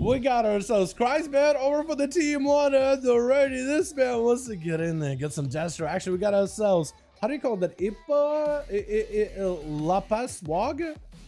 We got ourselves Christ man over for the team one and already this man wants to get in there, get some gesture. Actually, we got ourselves, how do you call that? La Paz Swag?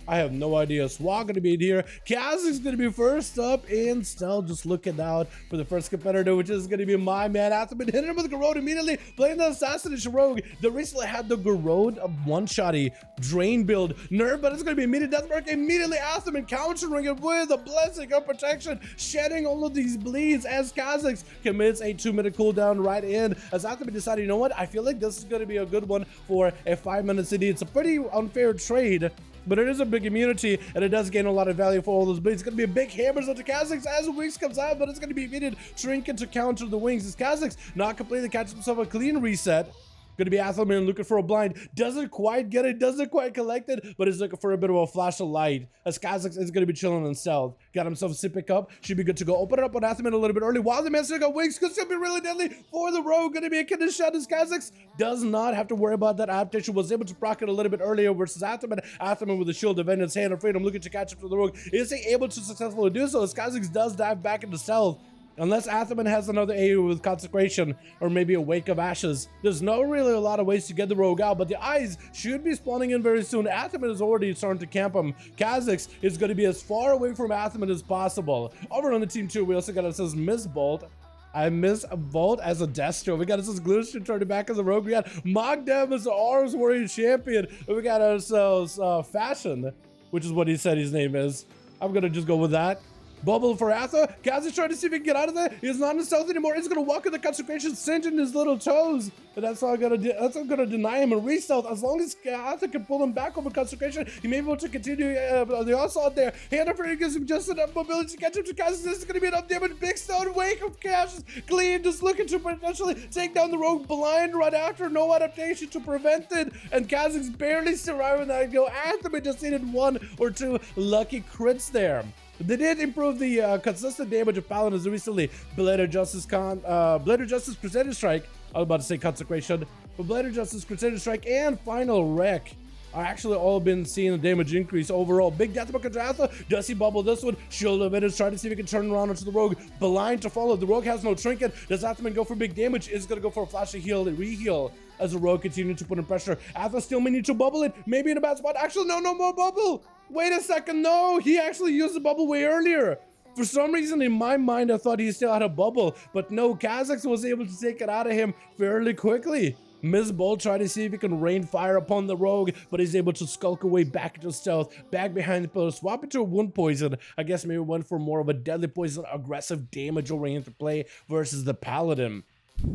I have no idea. Swag gonna be in here. Kazak's gonna be first up, and still just looking out for the first competitor, which is gonna be my man Athman. Hitting him with Garrod immediately, playing the assassination rogue. They recently had the Garrod one-shotty drain build nerf, but it's gonna be immediate death mark. Immediately Athman countering it with a blessing of protection, shedding all of these bleeds as Kazak's commits a 2-minute cooldown right in. As Athman decided, you know what? I feel like this is gonna be a good one for a 5-minute city. It's a pretty unfair trade, but it is a big immunity, and it does gain a lot of value for all those blades. It's going to be a big hammers onto Kazak's as the wings comes out, but it's going to be immediate trinket to counter the wings. As Kazak's not completely catching himself a clean reset. Going to be Athelman looking for a blind. Doesn't quite get it, doesn't quite collect it, but is looking for a bit of a flash of light. As Kazak's is going to be chilling in stealth. Got himself a sit pick up. Should be good to go. Open it up on Athelman a little bit early. While the man still got wings, could still be really deadly for the rogue. Going to be a kidney shot as Kazak's does not have to worry about that adaptation. Was able to proc it a little bit earlier versus Athelman. Athelman with the shield of vengeance, hand of freedom, looking to catch up to the rogue. Is he able to successfully do so? As Kazak's does dive back into stealth. Unless Athelman has another AU with Consecration or maybe a Wake of Ashes. There's no really a lot of ways to get the rogue out, but the eyes should be spawning in very soon. Athelman is already starting to camp him. Kazak's is going to be as far away from Athelman as possible. Over on the team 2, we also got ourselves Miss Bolt. I miss a Bolt as a Destro. We got ourselves Glitch turning back as a rogue. We got Mogdem as the Ars Warrior Champion. And we got ourselves Fashion, which is what he said his name is. I'm going to just go with that. Bubble for Atha. Kaz is trying to see if he can get out of there. He's not in stealth anymore. He's gonna walk in the consecration, singeing his little toes. And that's all gonna do. That's not gonna deny him a re-stealth. As long as Atha can pull him back over consecration, he may be able to continue the onslaught there. Hand of gives him just enough mobility to catch him to Kaz. This is gonna be enough damage. Big stone wake of Cash. Clean, just looking to potentially take down the rogue blind right after. No adaptation to prevent it. And Kazak's barely surviving that go. Atha just needed 1 or 2 lucky crits there. They did improve the consistent damage of Paladins recently. Blade of Justice Crusader Strike. I was about to say Consecration, but Blade of Justice Crusader Strike and Final Wreck are actually all been seeing a damage increase overall. Big death mark contra Atha. Does he bubble this one? Shield of Vengeance, trying to see if he can turn around onto the rogue. Blind to follow. The rogue has no trinket. Does Athman go for big damage? Is going to go for a flash of heal and re-heal as the rogue continues to put in pressure. Atha still may need to bubble it. Maybe in a bad spot. Actually, no more bubble. Wait a second. No, he actually used the bubble way earlier. For some reason, in my mind, I thought he still had a bubble. But no, Kazak's was able to take it out of him fairly quickly. Miss Bolt tried to see if he can rain fire upon the rogue, but he's able to skulk away back into stealth, back behind the pillar, swap it to a wound poison. I guess maybe went for more of a deadly poison, aggressive damage oriented play versus the paladin.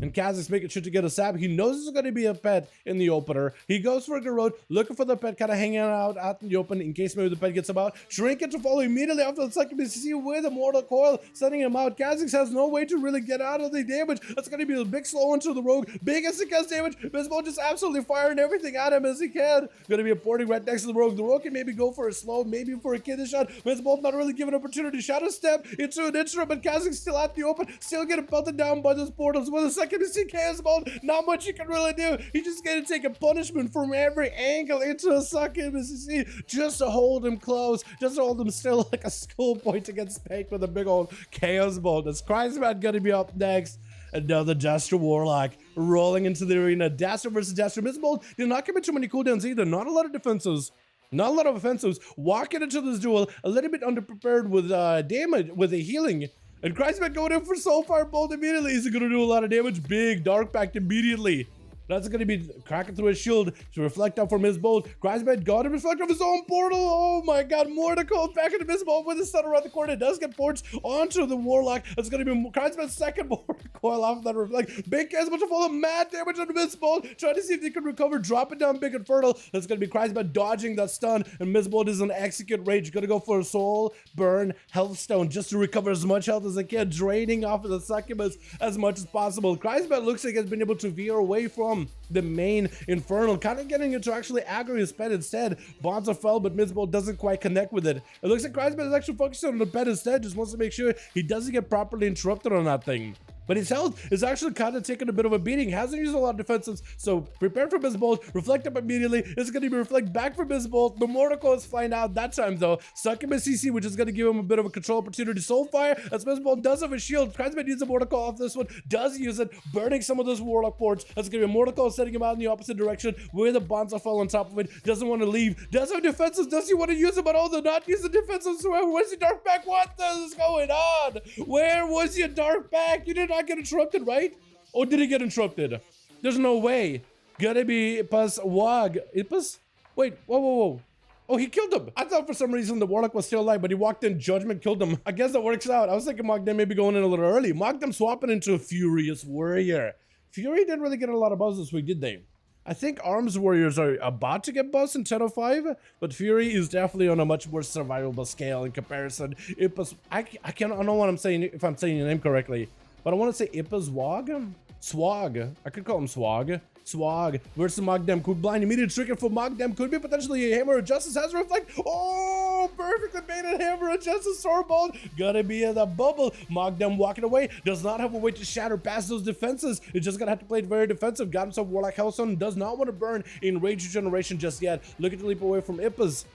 And Kazak's making sure to get a stab. He knows there's going to be a pet in the opener. He goes for a Garrod, looking for the pet, kind of hanging out in the open in case maybe the pet gets about. Shrink it to follow immediately after the second BCC with a Mortal Coil, sending him out. Kazak's has no way to really get out of the damage. That's going to be a big slow onto the rogue. Big as he gets damage. Bismo just absolutely firing everything at him as he can. Going to be a porting right next to the rogue. The rogue can maybe go for a slow, maybe for a kidney shot. Bismo not really given opportunity. Shadow step into an instrument, but Kazak's still at the open, still getting pelted down by those portals. With a second CK mode, not much you can really do. He's just gonna take a punishment from every angle into a second MCC just to hold him close, just to hold him still like a schoolboy to get spanked with a big old chaos bolt. This Christman gonna be up next. Another Jester Warlock rolling into the arena. Jester versus Jester. Miss Bolt did not commit too many cooldowns either. Not a lot of defensives. Not a lot of offensives. Walking into this duel a little bit underprepared with damage, with the healing. And Christman going in for Soulfire Bolt immediately. Is going to do a lot of damage. Big Dark Pact immediately. That's going to be cracking through his shield to reflect up from his bolt. Christman got to reflect off his own portal. Oh my god, Mortal back into his bolt with his stun around the corner. It does get forged onto the Warlock. That's going to be Christman's second Mortal Coil off that reflect. Big Chaos Bolt to follow mad damage on Miss Bolt. Trying to see if they can recover. Drop it down Big Infernal. That's going to be Christman dodging that stun. And Miss Bolt is on Execute Rage. Going to go for a Soul Burn Health Stone just to recover as much health as they can. Draining off of the Succubus as much as possible. Christman looks like he's been able to veer away from the main Infernal, kind of getting it to actually aggro his pet instead. Bonds are fell, but Mizbolt doesn't quite connect with it. It looks like Christman is actually focusing on the pet instead, just wants to make sure he doesn't get properly interrupted on that thing. but his health is actually kind of taking a bit of a beating. Hasn't used a lot of defenses, so prepare for Mist Bolt. Reflect up immediately. It's going to be reflect back for Mist Bolt. The Mortical is flying out that time, though. Suck him a CC, which is going to give him a bit of a control opportunity. Soulfire, as Mist Bolt does have a shield. Cransman needs a Mortical off this one. Does use it, burning some of those Warlock ports. That's going to be a Mortical setting him out in the opposite direction with a Bonzafell on top of it. Doesn't want to leave. Does have defenses. Does he want to use it, but also not use the defensive? Where's the Dark Pack? What is going on? Where was your Dark Pack? You did not get interrupted, right? Or did he get interrupted? There's no way. Gotta be Ipas Wag. Ipas? Wait, whoa. Oh, he killed him. I thought for some reason the Warlock was still alive, but he walked in, Judgment killed him. I guess that works out. I was thinking Mogdem maybe going in a little early. Mogdem swapping into a Furious Warrior. Fury didn't really get a lot of buzz this week, did they? I think Arms Warriors are about to get buzzed in 10:05, but Fury is definitely on a much more survivable scale in comparison. Ipas, I don't know what I'm saying, if I'm saying your name correctly, but I want to say Ipas Wag? Swag. I could call him Swag. Swag versus Mogdem. Could blind immediate trigger for Mogdem. Could be potentially a Hammer of Justice. Has a reflect. Oh, perfectly baited Hammer of Justice. Stormbolt. Gotta be in the bubble. Mogdem walking away. Does not have a way to shatter past those defenses. It's just gonna have to play it very defensive. Got himself Warlock Hellstone. Does not want to burn in Rage Regeneration just yet. Looking to leap away from Ipas.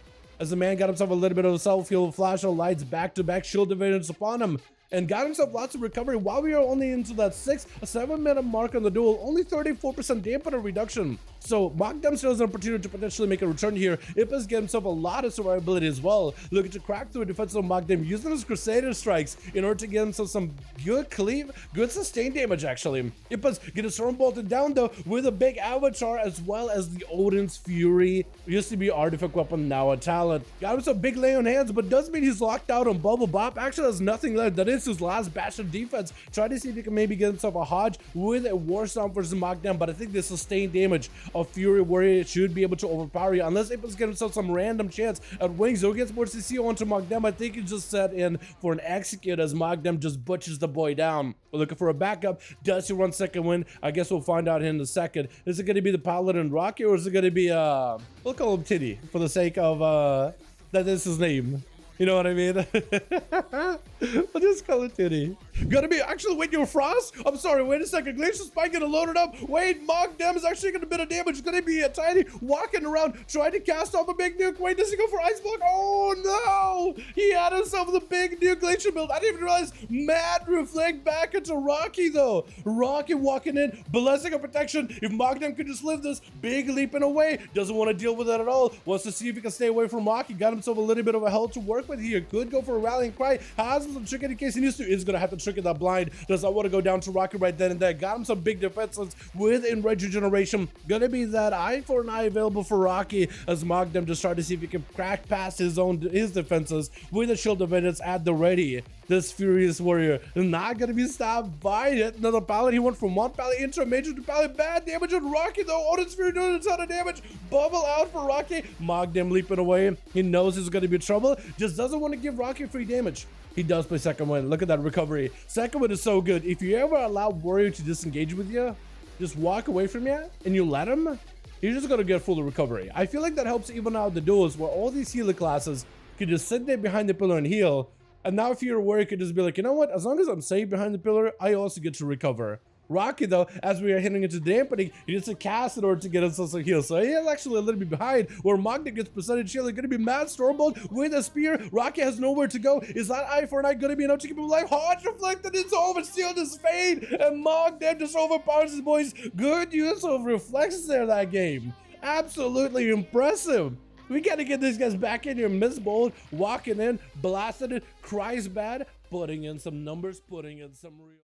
As the man got himself a little bit of a self-heal. Flash of lights. Back-to-back shield divisions upon him. And got himself lots of recovery while we are only into that 7 minute mark on the duel. Only 34% dampener reduction. So Mogdem still has an opportunity to potentially make a return here. Ipas get himself a lot of survivability as well. Looking to crack through a defensive Mogdem using his Crusader strikes in order to get himself some good cleave, good sustained damage actually. Ipas get a Storm bolted down though with a big avatar as well as the Odin's Fury. Used to be artifact weapon, now a talent. Got himself big lay on hands, but does mean he's locked out on Bubble Bop. Actually has nothing left. That is his last batch of defense. Try to see if he can maybe get himself a Hodge with a War Stomp versus Mogdem, but I think the sustained damage of Fury Warrior should be able to overpower you unless Ipas get himself some random chance at winning. So he gets more CC onto Mogdem. I think he's just set in for an execute as Mogdem just butchers the boy down. We're looking for a backup. Does he run second win? I guess we'll find out in a second. Is it going to be the Paladin Rocky or is it going to be we'll call him Titty for the sake of that is his name. You know what I mean? We'll just call it Titty. Gonna be, actually, wait, you're Frost? I'm sorry, wait a second. Glacial Spike gonna load it up. Wait, Mogdem is actually gonna bit of damage. It's gonna be a Tiny walking around, trying to cast off a big nuke. Wait, does he go for Ice Block? Oh no! He had himself the big nuke Glacial build. I didn't even realize Mad Reflect back into Rocky though. Rocky walking in, Blessing of Protection. If Mogdem could just live this, big leaping away. Doesn't want to deal with that at all. Wants to see if he can stay away from Rocky. Got himself a little bit of a hell to work with here. Could go for a Rallying Cry. Has some trick in case he needs to. Is gonna have to trick that blind. Does not want to go down to Rocky right then and there. Got him some big defenses with Enrage Regeneration. Gonna be that eye for an eye available for Rocky as Mogdem just try to see if he can crack past his defenses with the Shield of Vengeance at the ready. This Furious Warrior is not gonna be stopped by it. Another pallet. He went from one pallet into a major to pallet. Bad damage on Rocky though. Odin's Fury doing a ton of damage. Bubble out for Rocky. Mogdem leaping away. He knows he's gonna be trouble. Just doesn't want to give Rocky free damage. He does play second win. Look at that recovery. Second win is so good. If you ever allow Warrior to disengage with you, just walk away from you, and you let him, you're just gonna get full recovery. I feel like that helps even out the duels where all these healer classes can just sit there behind the pillar and heal. And now if you're a Warrior, you could just be like, you know what? As long as I'm safe behind the pillar, I also get to recover. Rocky though, as we are hitting into dampening, he gets to cast in order to get himself a heal. So he is actually a little bit behind where Mogdem gets percentage heal. It's gonna be Mad Stormbolt with a spear. Rocky has nowhere to go. Is that eye for an eye gonna be enough to keep him alive? Hodge reflected, it's over, sealed his fate, and Mogdem just overpowers his boys. Good use of reflexes there that game. Absolutely impressive. We gotta get these guys back in here. Miss Bold walking in, blasted it, cries bad, putting in some numbers, putting in some real.